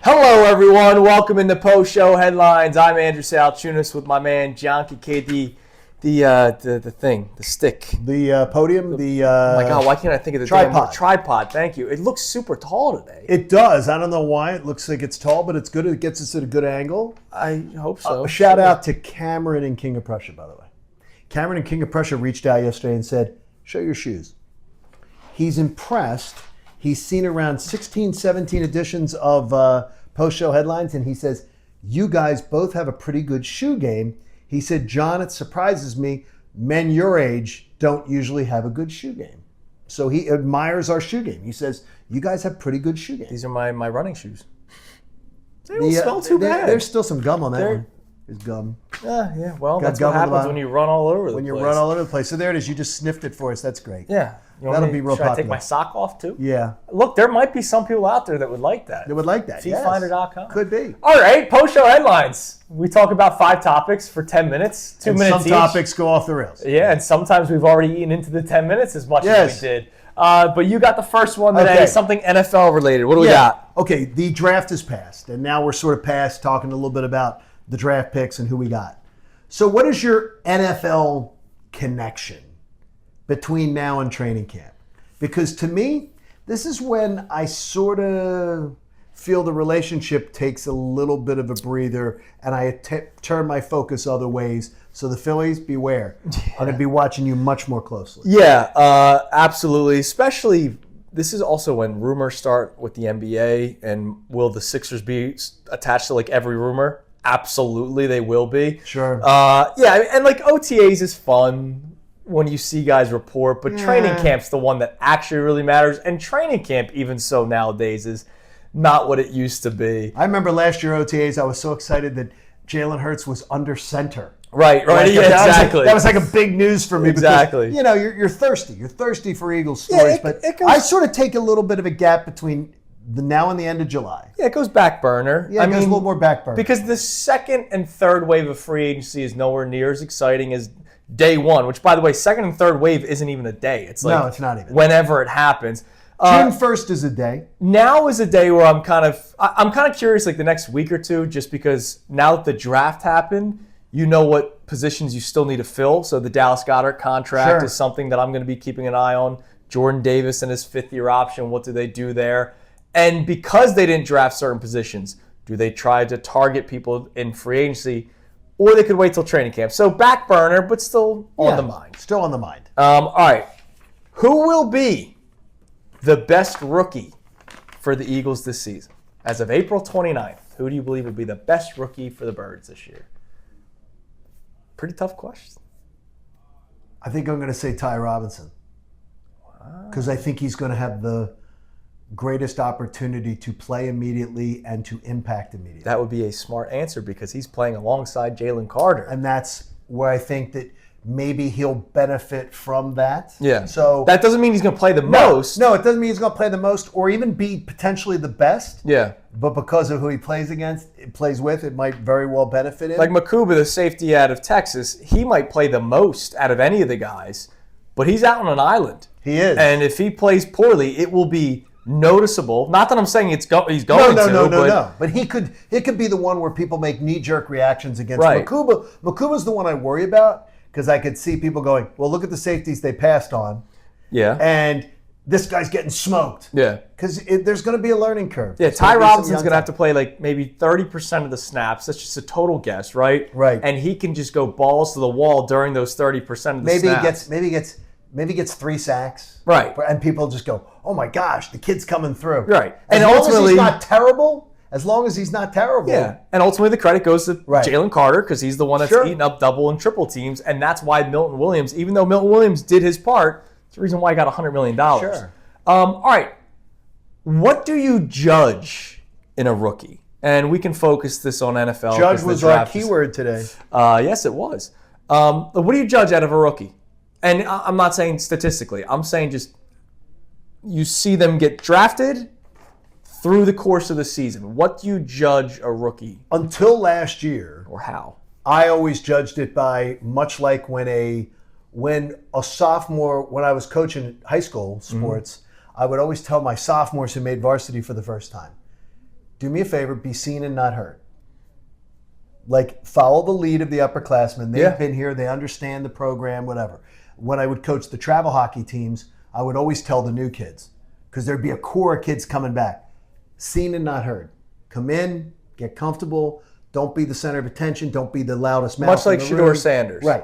Hello, everyone. Welcome into post-show headlines. I'm Andrew Salciunas with my man John Kincade, the thing, the stick, the podium, the oh my God, why can't I think of the tripod? Tripod. Thank you. It looks super tall today. It does. I don't know why it looks like it's tall, but it's good. It gets us at a good angle. I hope so. Shout out to Cameron and King of Prussia, by the way. Cameron and King of Prussia reached out yesterday and said, "Show your shoes." He's impressed. He's seen around 16, 17 editions of post-show headlines, and he says, "You guys both have a pretty good shoe game." He said, "John, it surprises me. Men your age don't usually have a good shoe game." So he admires our shoe game. He says, "You guys have pretty good shoe game." These are my running shoes. They don't smell too bad. There's still some gum on that one. There's gum. Yeah. Well, that's what happens when you run all over the place. When you run all over the place. So there it is. You just sniffed it for us. That's great. Yeah. That'll be real popular. Should I take my sock off too? Yeah. Look, there might be some people out there that would like that. They would like that. Feetfinder.com. Could be. All right, post-show headlines. We talk about 5 topics for 10 minutes, 2 minutes some each. Topics go off the rails. Yeah, and sometimes we've already eaten into the 10 minutes as much as we did. But you got the first one today, something NFL related. What do we got? Okay, the draft is passed, and now we're sort of past talking a little bit about the draft picks and who we got. So what is your NFL connection between now and training camp? Because to me, this is when I sort of feel the relationship takes a little bit of a breather, and I turn my focus other ways. So the Phillies, beware. I'm going to be watching you much more closely. Yeah, absolutely. Especially, this is also when rumors start with the NBA, and will the Sixers be attached to like every rumor? Absolutely, they will be. Sure. Yeah, and like OTAs is fun when you see guys report, but training camp's the one that actually really matters. And training camp, even so nowadays, is not what it used to be. I remember last year OTAs, I was so excited that Jalen Hurts was under center. Right, yeah, exactly. That was like a big news for me. Exactly. Because, you know, you're thirsty. You're thirsty for Eagles stories, but I sort of take a little bit of a gap between the now and the end of July. Yeah, it goes back burner. Yeah, it goes a little more back burner. Because the second and third wave of free agency is nowhere near as exciting as day one, which, by the way, second and third wave isn't even a day. It's like, no, it's not even. Whenever it happens. June 1st is a day. Now is a day where I'm kind of curious, like the next week or two, just because now that the draft happened, you know what positions you still need to fill. So the Dallas Goedert contract is something that I'm going to be keeping an eye on. Jordan Davis and his 5th-year option, what do they do there? And because they didn't draft certain positions, do they try to target people in free agency, or they could wait till training camp? So back burner, but still on the mind. Still on the mind. All right. Who will be the best rookie for the Eagles this season? As of April 29th, who do you believe will be the best rookie for the Birds this year? Pretty tough question. I think I'm going to say Ty Robinson. Because I think he's going to have the greatest opportunity to play immediately and to impact immediately. That would be a smart answer because he's playing alongside Jalen Carter. And that's where I think that maybe he'll benefit from that. Yeah. So that doesn't mean he's going to play the most. No, it doesn't mean he's going to play the most or even be potentially the best. Yeah. But because of who he plays with, it might very well benefit him. Like Makuba, the safety out of Texas, he might play the most out of any of the guys, but he's out on an island. He is. And if he plays poorly, it will be noticeable. Not that I'm saying he's going to. No. But it could be the one where people make knee-jerk reactions against Makuba. Makuba's the one I worry about because I could see people going, well, look at the safeties they passed on. Yeah. And this guy's getting smoked. Yeah. Because there's going to be a learning curve. Yeah, Ty Robinson's going to have to play like maybe 30% of the snaps. That's just a total guess, right? Right. And he can just go balls to the wall during those 30% of the snaps. Maybe he gets 3 sacks. Right. And people just go, oh my gosh, the kid's coming through. Right. And ultimately, as long as he's not terrible. Yeah. And ultimately the credit goes to Jalen Carter because he's the one that's eating up double and triple teams. And that's why Milton Williams, even though Milton Williams did his part, it's the reason why he got $100 million. Sure. All right. What do you judge in a rookie? And we can focus this on NFL. Judge was our keyword today. Yes, it was. What do you judge out of a rookie? And I'm not saying statistically. I'm saying just you see them get drafted through the course of the season. What do you judge a rookie? Until last year. Or how? I always judged it by much like when a sophomore, when I was coaching high school sports, I would always tell my sophomores who made varsity for the first time, do me a favor, be seen and not heard. Like, follow the lead of the upperclassmen. They've been here. They understand the program, whatever. When I would coach the travel hockey teams, I would always tell the new kids, because there'd be a core of kids coming back. Seen and not heard. Come in, get comfortable. Don't be the center of attention. Don't be the loudest mouth. Much like Shedeur Sanders. Right.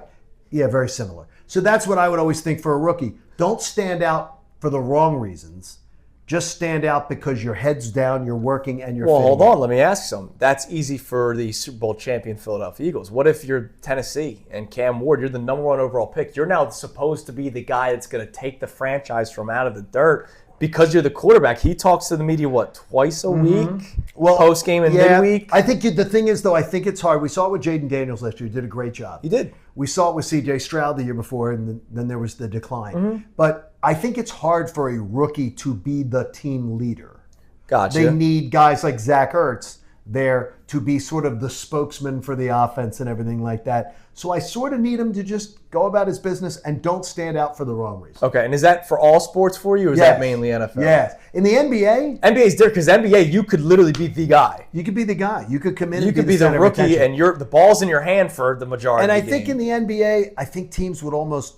Yeah, very similar. So that's what I would always think for a rookie. Don't stand out for the wrong reasons. Just stand out because your head's down, you're working, and you're Well, fitting hold in. on. Let me ask you something. That's easy for the Super Bowl champion Philadelphia Eagles. What if you're Tennessee and Cam Ward, you're the number 1 overall pick. You're now supposed to be the guy that's going to take the franchise from out of the dirt because you're the quarterback. He talks to the media, what, twice a week? Well, post-game and midweek? I think the thing is, though, I think it's hard. We saw it with Jaden Daniels last year. He did a great job. He did. We saw it with C.J. Stroud the year before, and then there was the decline. But I think it's hard for a rookie to be the team leader. Gotcha. They need guys like Zach Ertz there to be sort of the spokesman for the offense and everything like that. So I sort of need him to just go about his business and don't stand out for the wrong reason. Okay, and is that for all sports for you, or is that mainly NFL? Yes. In the NBA, NBA is different because NBA, you could literally be the guy. you could be the guy. You could come in You and could be the center of rookie, attention. and the ball's in your hand for the majority And I of the think game. in the NBA, I think teams would almost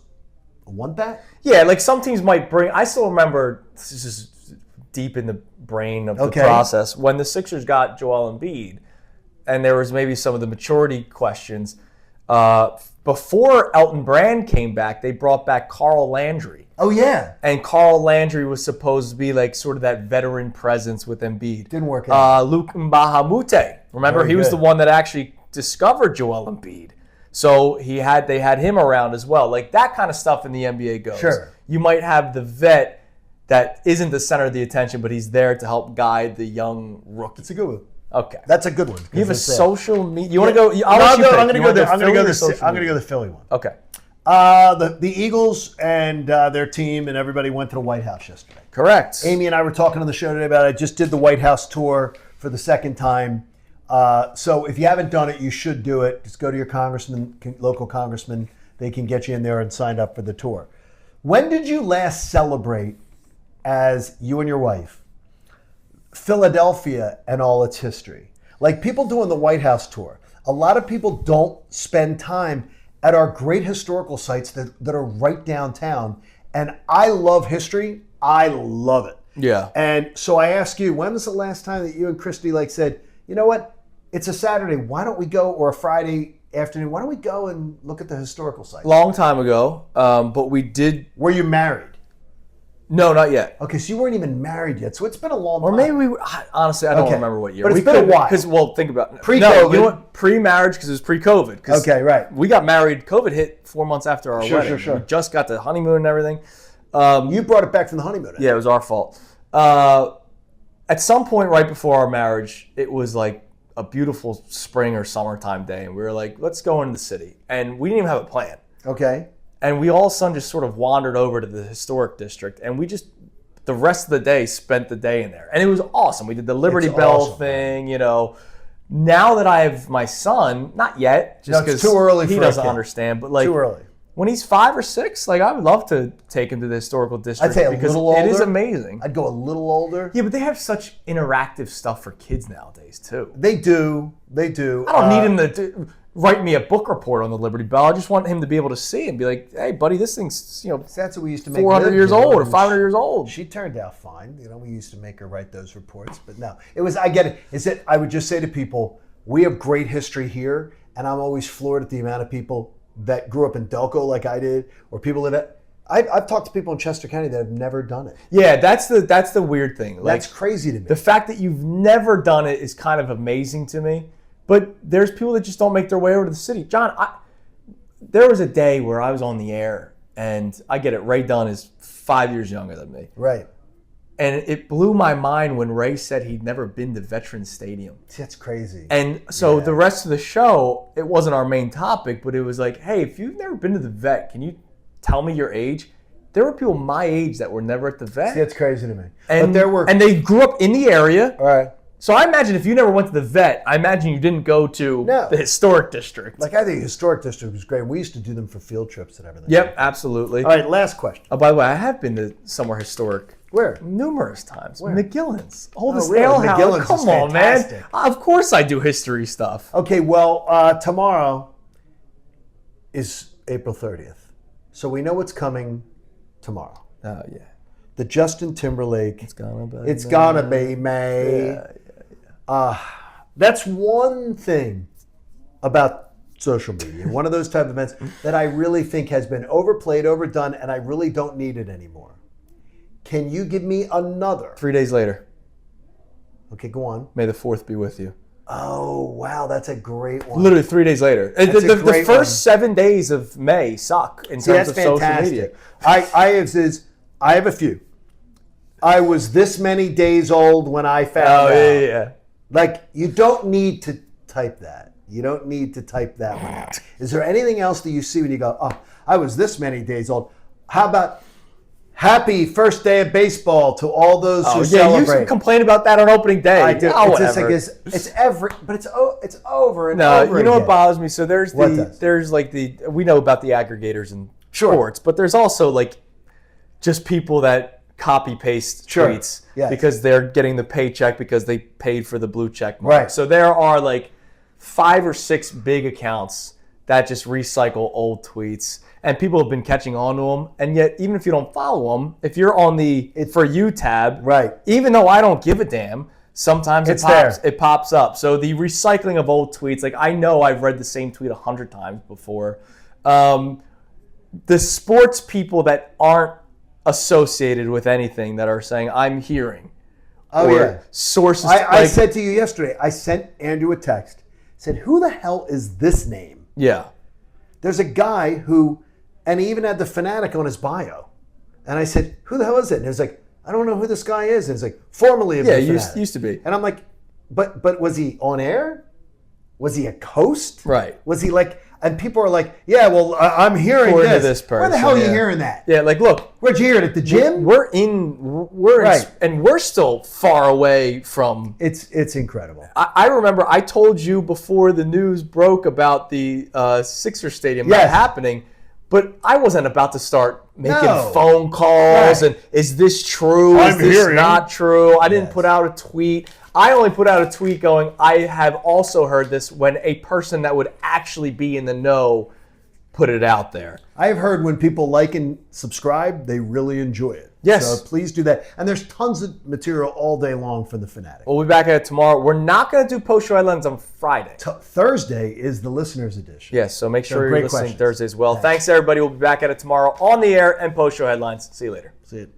want that. Yeah, like some teams might bring. I still remember, this is just deep in the brain of the process, when the Sixers got Joel Embiid, and there was maybe some of the maturity questions. Before Elton Brand came back, they brought back Carl Landry. Oh, yeah. And Carl Landry was supposed to be like sort of that veteran presence with Embiid. Didn't work out. Luke Mbahamute. Remember, Very he was good. the one that actually discovered Joel Embiid. So they had him around as well. Like that kind of stuff in the NBA goes. Sure. You might have the vet that isn't the center of the attention, but he's there to help guide the young rookie. It's a good one. Okay. That's a good one. You have a It's there. social media. You want to go? No, I'll let you pick. I'm going to You go wanna there. I'm going to Philly go or social I'm going to media? go the Philly one. Okay. The Eagles and their team and everybody went to the White House yesterday. Correct. Amy and I were talking on the show today about it. I just did the White House tour for the second time. So if you haven't done it, you should do it. Just go to your local congressman. They can get you in there and sign up for the tour. When did you last celebrate, as you and your wife, Philadelphia and all its history? Like people doing the White House tour, a lot of people don't spend time at our great historical sites that are right downtown. And I love history. I love it. Yeah. And so I ask you, when was the last time that you and Christy said, you know what? It's a Saturday. Why don't we go, or a Friday afternoon? Why don't we go and look at the historical sites? Long time ago, but we did. Were you married? No, not yet. Okay, so you weren't even married yet. So it's been a long Or time. maybe we were, honestly, I don't Okay. remember what year. But it's we been a while. Because, well, think about it. Pre-COVID. No, you know what? Pre-marriage, because it was pre-COVID. 'Cause Okay, right. We got married. COVID hit 4 months after our wedding. Sure. We just got the honeymoon and everything. You brought it back from the honeymoon. Yeah, it was our fault. At some point right before our marriage, it was like a beautiful spring or summertime day, and we were like, let's go into the city. And we didn't even have a plan. Okay. And we all of a sudden just sort of wandered over to the historic district, and we just, the rest of the day, spent the day in there. And it was awesome. We did the Liberty It's Bell awesome, thing, you know. Now that I have my son, not yet, just No, because it's too early he for a doesn't kid. understand, but like Too early. when he's 5 or 6, like I would love to take him to the historical district I'd say a because little older. it is amazing. I'd go a little older. Yeah, but they have such interactive stuff for kids nowadays too. They do. I I don't need him to write me a book report on the Liberty Bell. I just want him to be able to see and be like, "Hey, buddy, this thing's That's what we used to make. 400 Liv years do, old or and 500 years old." She turned out fine. We used to make her write those reports, but no, it was. I get it. Is that I would just say to people, we have great history here, and I'm always floored at the amount of people that grew up in Delco like I did, or people that I've talked to people in Chester County that have never done it. Yeah, that's the weird thing. Like, That's crazy to me. the fact that you've never done it is kind of amazing to me. But there's people that just don't make their way over to the city. John, there was a day where I was on the air, and I get it, Ray Dunn is 5 years younger than me. Right. And it blew my mind when Ray said he'd never been to Veterans Stadium. See, that's crazy. And so the rest of the show, it wasn't our main topic, but it was like, hey, if you've never been to the vet, can you tell me your age? There were people my age that were never at the vet. See, that's crazy to me. And, but there were. and they grew up in the area. All right. So I imagine if you never went to the vet, I imagine you didn't go to the historic district. Like I think the historic district was great. We used to do them for field trips and everything. Yep, absolutely. All right, last question. Oh, by the way, I have been to somewhere historic Where? Numerous times. Where? McGillen's. Oldest really? ale house. McGillen's Come is on, fantastic. man. Of course I do history stuff. Okay, well, tomorrow is April 30th. So we know what's coming tomorrow. Oh, yeah. The Justin Timberlake. It's gonna be May. That's one thing about social media. One of those type of events that I really think has been overplayed, overdone, and I really don't need it anymore. Can you give me another? 3 days later. Okay, go on. May the 4th be with you. Oh, wow, that's a great one. Literally 3 days later. The first 7 days of May suck in terms of social media. I have a few. I was this many days old when I found out. Yeah. Like, you don't need to type that. You don't need to type that one out. Is there anything else that you see when you go, oh, I was this many days old? How about happy first day of baseball to all those who celebrate? You complain about that on opening day. I do. Oh, it's over and over. You know what bothers me? So What we know about the aggregators and sports, but there's also like just people that copy paste tweets because they're getting the paycheck because they paid for the blue check mark. Right. So there are like 5 or 6 big accounts that just recycle old tweets, and people have been catching on to them. And yet, even if you don't follow them, if you're on the For You tab, even though I don't give a damn, sometimes it pops up. So the recycling of old tweets, like I know I've read the same tweet 100 times before. The sports people that aren't associated with anything that are saying I'm hearing sources. I said to you yesterday, I sent Andrew a text, said, who the hell is this name? There's a guy who, and he even had the Fanatic on his bio, and I said, who the hell is it? And he was like, I don't know who this guy is. And it's like, formerly of the Fanatic. used to be. And I'm like, but was he on air? Was he a host? Right. Was he like? And people are like, yeah, well, I'm hearing According to this person, where the hell are you hearing that? Yeah, like, look. Where'd you hear it? At the gym? And we're still far away from. It's incredible. I remember I told you before the news broke about the Sixer Stadium not happening, but I wasn't about to start making phone calls and is this true? Is this not true? I didn't put out a tweet. I only put out a tweet going, I have also heard this when a person that would actually be in the know put it out there. I have heard when people like and subscribe, they really enjoy it. Yes. So please do that. And there's tons of material all day long for the Fanatic. We'll be back at it tomorrow. We're not going to do post-show headlines on Friday. Thursday is the listeners edition. Yes, so make sure you're listening Thursday as well. Thanks, everybody. We'll be back at it tomorrow on the air and post-show headlines. See you later. See you.